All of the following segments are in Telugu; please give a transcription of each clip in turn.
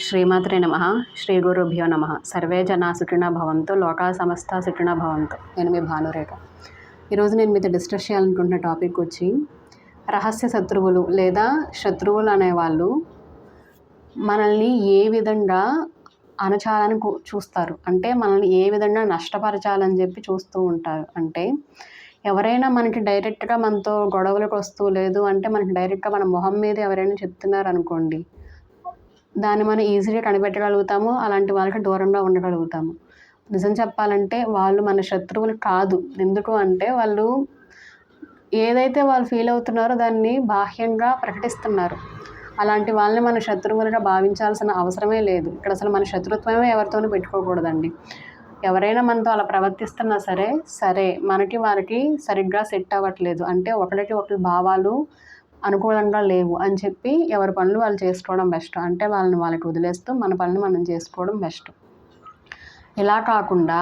శ్రీమాత్రే నమః. శ్రీ గురుభ్యో నమః. సర్వే జనా సుఖినో భవంతు, లోకా సమస్త సుఖినో భవంతు. నేను మీ భానురేఖ. ఈరోజు నేను మీతో డిస్కస్ చేయాలనుకుంటున్న టాపిక్ వచ్చి రహస్య శత్రువులు లేదా శత్రువులు అనేవాళ్ళు మనల్ని ఏ విధంగా అణచాలని చూస్తారు, అంటే మనల్ని ఏ విధంగా నష్టపరచాలని చెప్పి చూస్తూ ఉంటారు. అంటే ఎవరైనా మనకి డైరెక్ట్గా మనతో గొడవలకు వస్తూ, లేదు అంటే మనకి డైరెక్ట్గా మన మొహం మీద ఎవరైనా చెప్తున్నారు అనుకోండి, దాన్ని మనం ఈజీగా కనిపెట్టగలుగుతాము. అలాంటి వాళ్ళకి దూరంగా ఉండగలుగుతాము. నిజం చెప్పాలంటే వాళ్ళు మన శత్రువులు కాదు. ఎందుకు అంటే వాళ్ళు ఏదైతే వాళ్ళు ఫీల్ అవుతున్నారో దాన్ని బాహ్యంగా ప్రకటిస్తున్నారు. అలాంటి వాళ్ళని మన శత్రువులుగా భావించాల్సిన అవసరమే లేదు. ఇక్కడ అసలు మన శత్రుత్వమే ఎవరితోనూ పెట్టుకోకూడదండి. ఎవరైనా మనతో అలా ప్రవర్తిస్తున్నా సరే మనకి వారికి సరిగ్గా సెట్ అవ్వట్లేదు, అంటే ఒకరికి ఒకరి భావాలు అనుకూలంగా లేవు అని చెప్పి ఎవరి పనులు వాళ్ళు చేసుకోవడం బెస్ట్. అంటే వాళ్ళకి వదిలేస్తూ మన పనులు మనం చేసుకోవడం బెస్ట్. ఇలా కాకుండా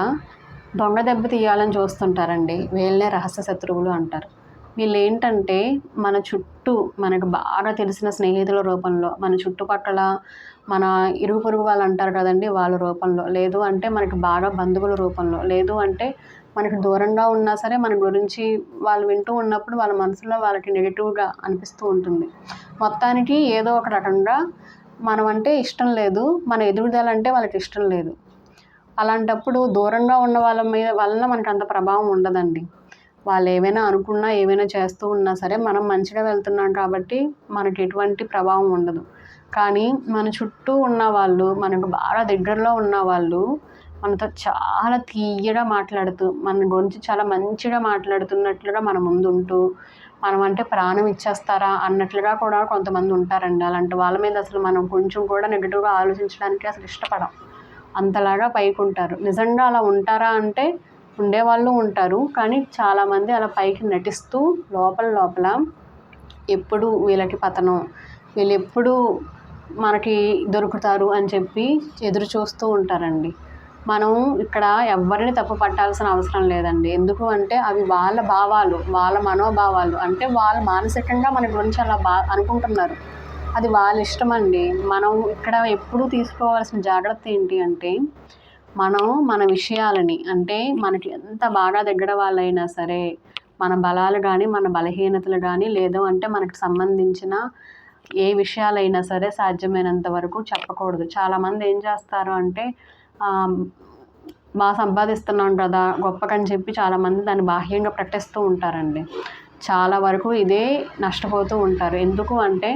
దొంగ దెబ్బ తీయాలని చూస్తుంటారండి. వీళ్ళనే రహస్య శత్రువులు అంటారు. వీళ్ళు ఏంటంటే మన చుట్టూ మనకు బాగా తెలిసిన స్నేహితుల రూపంలో, మన చుట్టుపక్కల మన ఇరుగు పొరుగు వాళ్ళు అంటారు కదండి, వాళ్ళ రూపంలో, లేదు అంటే మనకి బాగా బంధువుల రూపంలో, లేదు అంటే మనకి దూరంగా ఉన్నా సరే మన గురించి వాళ్ళు వింటూ ఉన్నప్పుడు వాళ్ళ మనసులో వాళ్ళకి నెగిటివ్గా అనిపిస్తూ ఉంటుంది. మొత్తానికి ఏదో ఒక రకంగా మనం అంటే ఇష్టం లేదు, మన ఎదుగుదల అంటే వాళ్ళకి ఇష్టం లేదు. అలాంటప్పుడు దూరంగా ఉన్న వాళ్ళ వలన మనకు అంత ప్రభావం ఉండదండి. వాళ్ళు ఏమైనా అనుకున్నా, ఏమైనా చేస్తూ ఉన్నా సరే మనం మంచిగా వెళ్తున్నాం కాబట్టి మనకి ఎటువంటి ప్రభావం ఉండదు. కానీ మన చుట్టూ ఉన్న వాళ్ళు, మనకు బాగా దగ్గరలో ఉన్న వాళ్ళు మనతో చాలా తీయగా మాట్లాడుతూ, మన గురించి చాలా మంచిగా మాట్లాడుతున్నట్లుగా మన ముందు ఉంటూ, మనం అంటే ప్రాణం ఇచ్చేస్తారా అన్నట్లుగా కూడా కొంతమంది ఉంటారండి. అలాంటి వాళ్ళ మీద అసలు మనం కొంచెం కూడా నెగిటివ్గా ఆలోచించడానికి అసలు ఇష్టపడం. అంతలాగా పైకి ఉంటారు. నిజంగా అలా ఉంటారా అంటే ఉండేవాళ్ళు ఉంటారు. కానీ చాలామంది అలా పైకి నటిస్తూ లోపల ఎప్పుడు వీళ్ళకి పతనం, వీళ్ళు ఎప్పుడు మనకి దొరుకుతారు అని చెప్పి ఎదురు చూస్తూ ఉంటారండి. మనం ఇక్కడ ఎవరిని తప్పు పట్టాల్సిన అవసరం లేదండి. ఎందుకు అంటే అవి వాళ్ళ భావాలు, వాళ్ళ మనోభావాలు. అంటే వాళ్ళు మానసికంగా మన గురించి అలా అనుకుంటున్నారు. అది వాళ్ళ ఇష్టం అండి. మనం ఇక్కడ ఎప్పుడూ తీసుకోవాల్సిన జాగ్రత్త ఏంటి అంటే మనం మన విషయాలని, అంటే మనకి ఎంత బాగా దగ్గర వాళ్ళైనా సరే మన బలాలు కానీ మన బలహీనతలు కానీ, లేదు అంటే మనకు సంబంధించిన ఏ విషయాలైనా సరే సాధ్యమైనంత వరకు చెప్పకూడదు. చాలామంది ఏం చేస్తారు అంటే బాగా సంపాదిస్తున్నాం కదా గొప్పకని చెప్పి చాలామంది దాన్ని బాహ్యంగా ప్రకటిస్తూ ఉంటారండి. చాలా వరకు ఇదే నష్టపోతూ ఉంటారు. ఎందుకు అంటే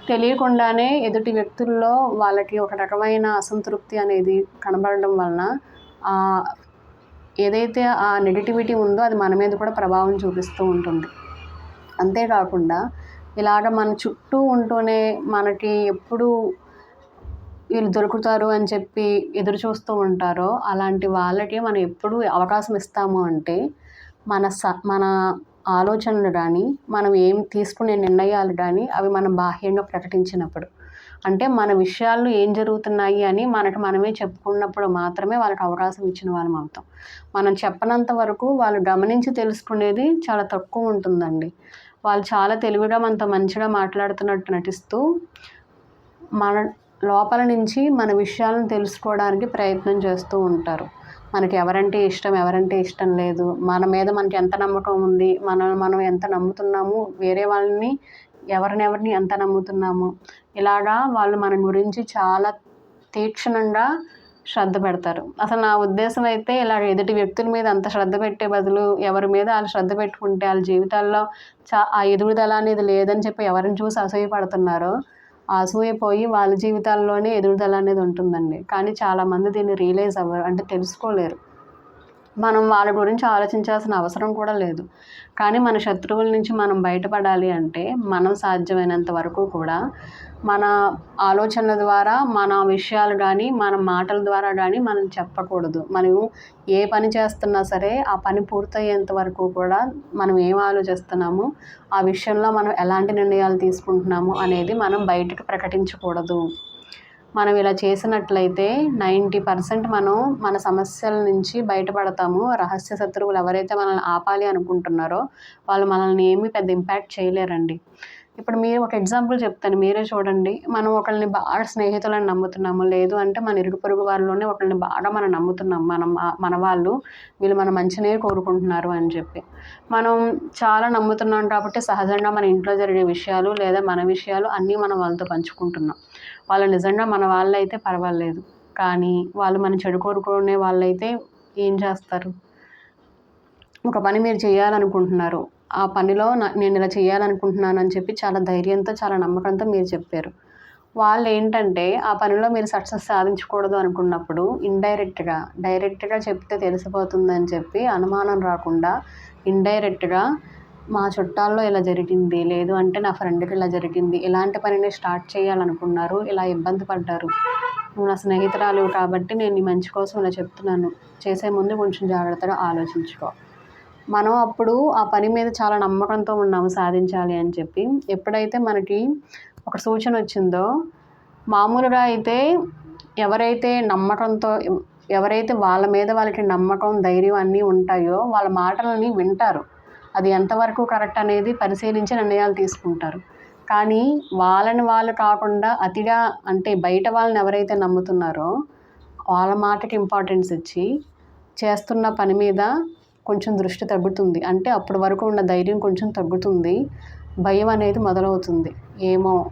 తెలియకుండానే ఎదుటి వ్యక్తుల్లో వాళ్ళకి ఒక రకమైన అసంతృప్తి అనేది కనబడడం వలన ఏదైతే ఆ నెగిటివిటీ ఉందో అది మన మీద కూడా ప్రభావం చూపిస్తూ ఉంటుంది. అంతేకాకుండా ఇలాగ మన చుట్టూ ఉంటూనే మనకి ఎప్పుడు వీళ్ళు దొరుకుతారు అని చెప్పి ఎదురు చూస్తూ ఉంటారో అలాంటి వాళ్ళకి మనం ఎప్పుడు అవకాశం ఇస్తాము అంటే మన ఆలోచనలు కానీ, మనం ఏం తీసుకునే నిర్ణయాలు కానీ అవి మనం బాహ్యంగా ప్రకటించినప్పుడు, అంటే మన విషయాలు ఏం జరుగుతున్నాయి అని మనకు మనమే చెప్పుకున్నప్పుడు మాత్రమే వాళ్ళకి అవకాశం ఇచ్చిన వాళ్ళం అవుతాం. మనం చెప్పనంత వరకు వాళ్ళు గమనించి తెలుసుకునేది చాలా తక్కువ ఉంటుందండి. వాళ్ళు చాలా తెలివిగా మనతో మంచిగా మాట్లాడుతున్నట్టు నటిస్తూ మన లోపల నుంచి మన విషయాలను తెలుసుకోవడానికి ప్రయత్నం చేస్తూ ఉంటారు. మనకి ఎవరంటే ఇష్టం లేదు, మన మీద మనకి ఎంత నమ్మకం ఉంది, మనం ఎంత నమ్ముతున్నాము, వేరే వాళ్ళని ఎవరిని ఎంత నమ్ముతున్నాము, ఇలాగా వాళ్ళు మన గురించి చాలా తీక్షణంగా శ్రద్ధ పెడతారు. అసలు నా ఉద్దేశం అయితే ఇలా ఎదుటి వ్యక్తుల మీద అంత శ్రద్ధ పెట్టే బదులు ఎవరి మీద వాళ్ళు శ్రద్ధ పెట్టుకుంటే వాళ్ళ జీవితాల్లో ఆ ఎదుగుదల అనేది లేదని చెప్పి ఎవరిని చూసి అసూయపడుతున్నారో అసూయపోయి వాళ్ళ జీవితాల్లోనే ఎదుగుదల అనేది ఉంటుందండి. కానీ చాలామంది దీన్ని రియలైజ్ అవ్వరు, అంటే తెలుసుకోలేరు. మనం వాళ్ళ గురించి ఆలోచించాల్సిన అవసరం కూడా లేదు. కానీ మన శత్రువుల నుంచి మనం బయటపడాలి అంటే మనం సాధ్యమైనంత వరకు కూడా మన ఆలోచనల ద్వారా, మన విషయాలు కానీ, మన మాటల ద్వారా కానీ మనం చెప్పకూడదు. మనం ఏ పని చేస్తున్నా సరే ఆ పని పూర్తయ్యేంత వరకు కూడా మనం ఏం ఆలోచిస్తున్నాము, ఆ విషయంలో మనం ఎలాంటి నిర్ణయాలు తీసుకుంటున్నాము అనేది మనం బయటకు ప్రకటించకూడదు. మనం ఇలా చేసినట్లయితే 90% మనం మన సమస్యల నుంచి బయటపడతాము. రహస్య శత్రువులు ఎవరైతే మనల్ని ఆపాలి అనుకుంటున్నారో వాళ్ళు మనల్ని ఏమీ పెద్ద ఇంపాక్ట్ చేయలేరండి. ఇప్పుడు మీరు ఒక ఎగ్జాంపుల్ చెప్తాను, మీరే చూడండి. మనం ఒకళ్ళని బాగా స్నేహితులని నమ్ముతున్నాము. లేదు అంటే మన ఇరుగు పొరుగు వాళ్ళలోనే ఒకళ్ళని బాగా మనం నమ్ముతున్నాం. మన వాళ్ళు వీళ్ళు మన మంచినే కోరుకుంటున్నారు అని చెప్పి. మనం చాలా నమ్ముతున్నాం కాబట్టి సహజంగా మన ఇంట్లో జరిగే విషయాలు లేదా మన విషయాలు అన్నీ మనం వాళ్ళతో పంచుకుంటున్నాం. వాళ్ళు నిజంగా మన వాళ్ళైతే పర్వాలేదు. కానీ వాళ్ళు మన చెడు కోరుకునే వాళ్ళైతే ఏం చేస్తారు? ఒక పని మీరు చేయాలనుకుంటున్నారు. ఆ పనిలో నేను ఇలా చేయాలనుకుంటున్నాను అని చెప్పి చాలా ధైర్యంతో, చాలా నమ్మకంతో మీరు చెప్పారు. వాళ్ళేంటంటే ఆ పనిలో మీరు సక్సెస్ సాధించకూడదు అనుకున్నప్పుడు డైరెక్ట్‌గా చెప్తే తెలిసిపోతుందని చెప్పి అనుమానం రాకుండా ఇండైరెక్ట్‌గా మా చుట్టాల్లో ఇలా జరిగింది, లేదు అంటే నా ఫ్రెండ్‌కి ఇలా జరిగింది, ఇలాంటి పనిని స్టార్ట్ చేయాలనుకున్నారు, ఇలా ఇబ్బంది పడ్డారు. నువ్వు నా స్నేహితురాలివి కాబట్టి నేను నీ మంచి కోసం ఇలా చెప్తున్నాను. చేసే ముందు కొంచెం జాగ్రత్తగా ఆలోచించుకో. మనం అప్పుడు ఆ పని మీద చాలా నమ్మకంతో ఉన్నాము సాధించాలి అని చెప్పి. ఎప్పుడైతే మనకి ఒక సూచన వచ్చిందో, మామూలుగా అయితే ఎవరైతే వాళ్ళ మీద వాళ్ళకి నమ్మకం, ధైర్యం అన్నీ ఉంటాయో వాళ్ళ మాటలని వింటారు. అది ఎంతవరకు కరెక్ట్ అనేది పరిశీలించి నిర్ణయాలు తీసుకుంటారు. కానీ వాళ్ళని వాళ్ళు కాకుండా అతిగా అంటే బయట వాళ్ళని ఎవరైతే నమ్ముతున్నారో వాళ్ళ మాటకి ఇంపార్టెన్స్ ఇచ్చి చేస్తున్న పని మీద కొంచెం దృష్టి తగ్గుతుంది. అంటే అప్పటి వరకు ఉన్న ధైర్యం కొంచెం తగ్గుతుంది. భయం అనేది మొదలవుతుంది. ఏమో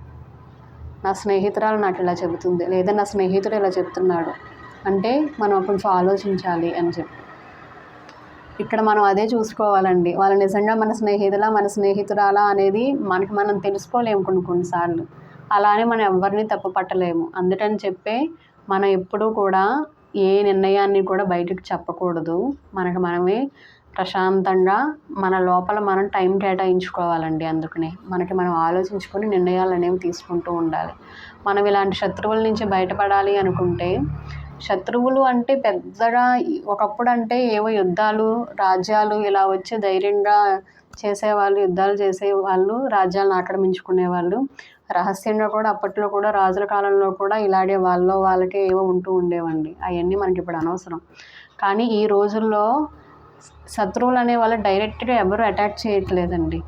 నా స్నేహితురాలు నాకు ఇలా చెబుతుంది, లేదా నా స్నేహితుడు ఇలా చెప్తున్నాడు అంటే మనం కొంచెం ఆలోచించాలి అని చెప్పి. ఇక్కడ మనం అదే చూసుకోవాలండి. వాళ్ళు నిజంగా మన స్నేహితురాలా అనేది మనం తెలుసుకోలేము కొన్నిసార్లు. అలా అని మనం ఎవరిని తప్పు పట్టలేము. అందుకని చెప్పే మనం ఎప్పుడూ కూడా ఏ నిర్ణయాన్ని కూడా బయటకు చెప్పకూడదు. మనకు మనమే ప్రశాంతంగా మన లోపల మనం టైం కేటాయించుకోవాలండి. అందుకనే మనకి మనం ఆలోచించుకొని నిర్ణయాలు అనేవి తీసుకుంటూ ఉండాలి. మనం ఇలాంటి శత్రువుల నుంచి బయటపడాలి అనుకుంటే, శత్రువులు అంటే పెద్దగా ఒకప్పుడు అంటే ఏవో యుద్ధాలు, రాజ్యాలు ఇలా వచ్చి ధైర్యంగా చేసేవాళ్ళు, యుద్ధాలు చేసేవాళ్ళు, రాజ్యాలను ఆక్రమించుకునేవాళ్ళు. రహస్యంగా కూడా అప్పట్లో కూడా రాజుల కాలంలో కూడా ఇలాగే వాళ్ళకే ఏవో ఉంటూ ఉండేవండి. అవన్నీ మనకి ఇప్పుడు అనవసరం. కానీ ఈ రోజుల్లో శత్రువులు అనే వాళ్ళు డైరెక్ట్గా ఎవరు అటాక్ చేయట్లేదండి.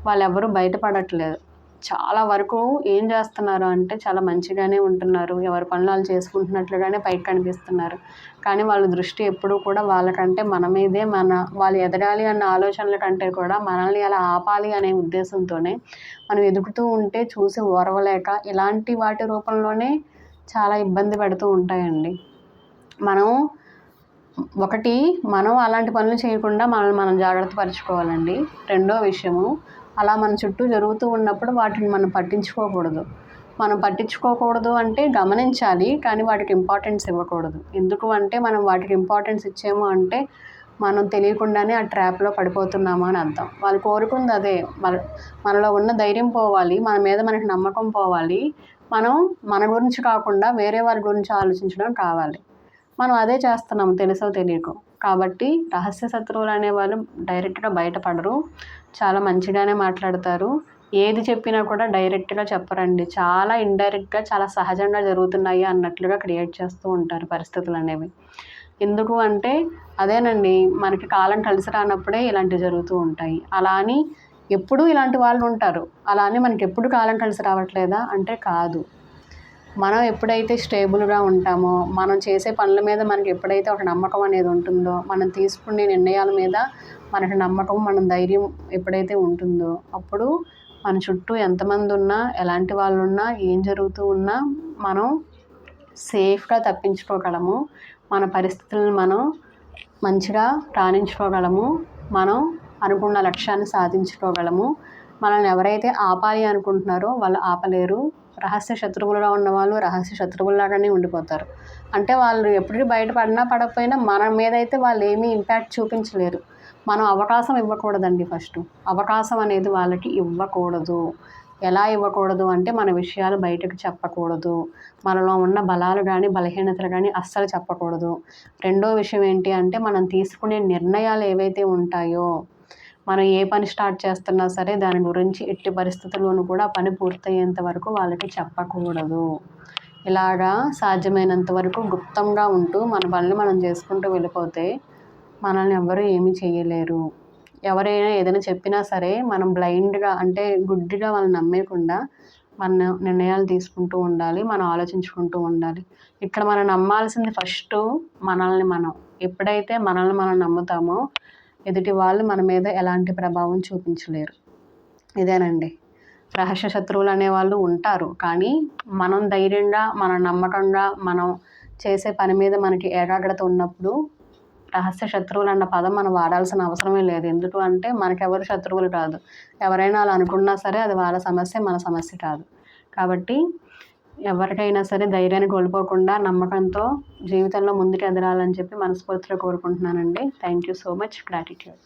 వాళ్ళు ఎవరు బయటపడట్లేదు. చాలా వరకు ఏం చేస్తున్నారు అంటే చాలా మంచిగానే ఉంటున్నారు. ఎవరి పనులు వాళ్ళు చేసుకుంటున్నట్లుగానే పైకి కనిపిస్తున్నారు. కానీ వాళ్ళ దృష్టి ఎప్పుడూ కూడా వాళ్ళకంటే మన మీదే, వాళ్ళు ఎదగాలి అన్న ఆలోచనల కంటే కూడా మనల్ని అలా ఆపాలి అనే ఉద్దేశంతోనే మనం ఎదుగుతూ ఉంటే చూసి ఓర్వలేక ఇలాంటి వాటి రూపంలోనే చాలా ఇబ్బంది పెడుతూ ఉంటాయండి. మనం అలాంటి పనులు చేయకుండా మనల్ని మనం జాగ్రత్త పరుచుకోవాలండి. రెండో విషయము, అలా మన చుట్టూ జరుగుతూ ఉన్నప్పుడు వాటిని మనం పట్టించుకోకూడదు అంటే గమనించాలి, కానీ వాటికి ఇంపార్టెన్స్ ఇవ్వకూడదు. ఎందుకు అంటే మనం వాటికి ఇంపార్టెన్స్ ఇచ్చాము అంటే మనం తెలియకుండానే ఆ ట్రాప్లో పడిపోతున్నాము అని అర్థం. వాళ్ళు కోరుకుంది అదే. మనలో ఉన్న ధైర్యం పోవాలి, మన మీద మనకి నమ్మకం పోవాలి. మనం మన గురించి కాకుండా వేరే వారి గురించి ఆలోచించడం కావాలి. మనం అదే చేస్తున్నాము తెలుసో తెలియకో. కాబట్టి రహస్య శత్రువులు అనేవాళ్ళు డైరెక్ట్గా బయటపడరు. చాలా మంచిగానే మాట్లాడతారు. ఏది చెప్పినా కూడా డైరెక్ట్గా చెప్పరండి. చాలా ఇండైరెక్ట్గా, చాలా సహజంగా జరుగుతున్నాయి అన్నట్లుగా క్రియేట్ చేస్తూ ఉంటారు పరిస్థితులు అనేవి. ఎందుకు అంటే అదేనండి, మనకి కాలం కలిసి రానప్పుడే ఇలాంటివి జరుగుతూ ఉంటాయి. అలా అని ఎప్పుడూ ఇలాంటి వాళ్ళు ఉంటారు. అలా అని మనకి ఎప్పుడు కాలం కలిసి రావట్లేదా అంటే కాదు. మనం ఎప్పుడైతే స్టేబుల్గా ఉంటామో, మనం చేసే పనుల మీద మనకి ఎప్పుడైతే ఒక నమ్మకం అనేది ఉంటుందో, మనం తీసుకునే నిర్ణయాల మీద మనకు నమ్మకం, మన ధైర్యం ఎప్పుడైతే ఉంటుందో, అప్పుడు మన చుట్టూ ఎంతమంది ఉన్నా, ఎలాంటి వాళ్ళు ఉన్నా, ఏం జరుగుతూ ఉన్నా మనం సేఫ్గా తప్పించుకోగలము. మన పరిస్థితులను మనం మంచిగా రాణించుకోగలము. మనం అనుకున్న లక్ష్యాన్ని సాధించుకోగలము. మనల్ని ఎవరైతే ఆపాలి అనుకుంటున్నారో వాళ్ళు ఆపలేరు. రహస్య శత్రువులుగా ఉన్నవాళ్ళు రహస్య శత్రువుల్లాగానే ఉండిపోతారు. అంటే వాళ్ళు ఎప్పటికీ బయటపడినా పడకపోయినా మన మీద అయితే వాళ్ళు ఏమీ ఇంపాక్ట్ చూపించలేరు. మనం అవకాశం ఇవ్వకూడదండి. ఫస్ట్ అవకాశం అనేది వాళ్ళకి ఇవ్వకూడదు. ఎలా ఇవ్వకూడదు అంటే మన విషయాలు బయటకు చెప్పకూడదు. మనలో ఉన్న బలాలు కానీ బలహీనతలు కానీ అస్సలు చెప్పకూడదు. రెండో విషయం ఏంటి అంటే మనం తీసుకునే నిర్ణయాలు ఏవైతే ఉంటాయో, మనం ఏ పని స్టార్ట్ చేస్తున్నా సరే దాని గురించి ఎట్టి పరిస్థితుల్లోనూ కూడా పని పూర్తయ్యేంత వరకు వాళ్ళకి చెప్పకూడదు. ఇలాగా సాధ్యమైనంత వరకు గుప్తంగా ఉంటూ మన పనులు మనం చేసుకుంటూ వెళ్ళిపోతే మనల్ని ఎవ్వరూ ఏమీ చేయలేరు. ఎవరైనా ఏదైనా చెప్పినా సరే మనం బ్లైండ్గా అంటే గుడ్డిగా వాళ్ళని నమ్మేయకుండా మన నిర్ణయాలు తీసుకుంటూ ఉండాలి, మనం ఆలోచించుకుంటూ ఉండాలి. ఇక్కడ మనం నమ్మాల్సింది ఫస్ట్ మనం. ఎప్పుడైతే మనల్ని మనం నమ్ముతామో ఎదుటి వాళ్ళు మన మీద ఎలాంటి ప్రభావం చూపించలేరు. ఇదేనండి. రహస్య శత్రువులు అనేవాళ్ళు ఉంటారు, కానీ మనం ధైర్యంగా, మనం నమ్మకంగా, మనం చేసే పని మీద మనకి ఏకాగ్రత ఉన్నప్పుడు రహస్య శత్రువులు అన్న పదం మనం వాడాల్సిన అవసరమే లేదు. ఎందుకు అంటే మనకెవరు శత్రువులు కాదు. ఎవరైనా అలా అనుకున్నా సరే అది వాళ్ళ సమస్య, మన సమస్య కాదు. కాబట్టి ఎవరికైనా సరే ధైర్యాన్ని కోల్పోకుండా నమ్మకంతో జీవితంలో ముందుకు ఎదగాలని చెప్పి మనస్ఫూర్తిగా కోరుకుంటున్నానండి. Thank you so much. Gratitude.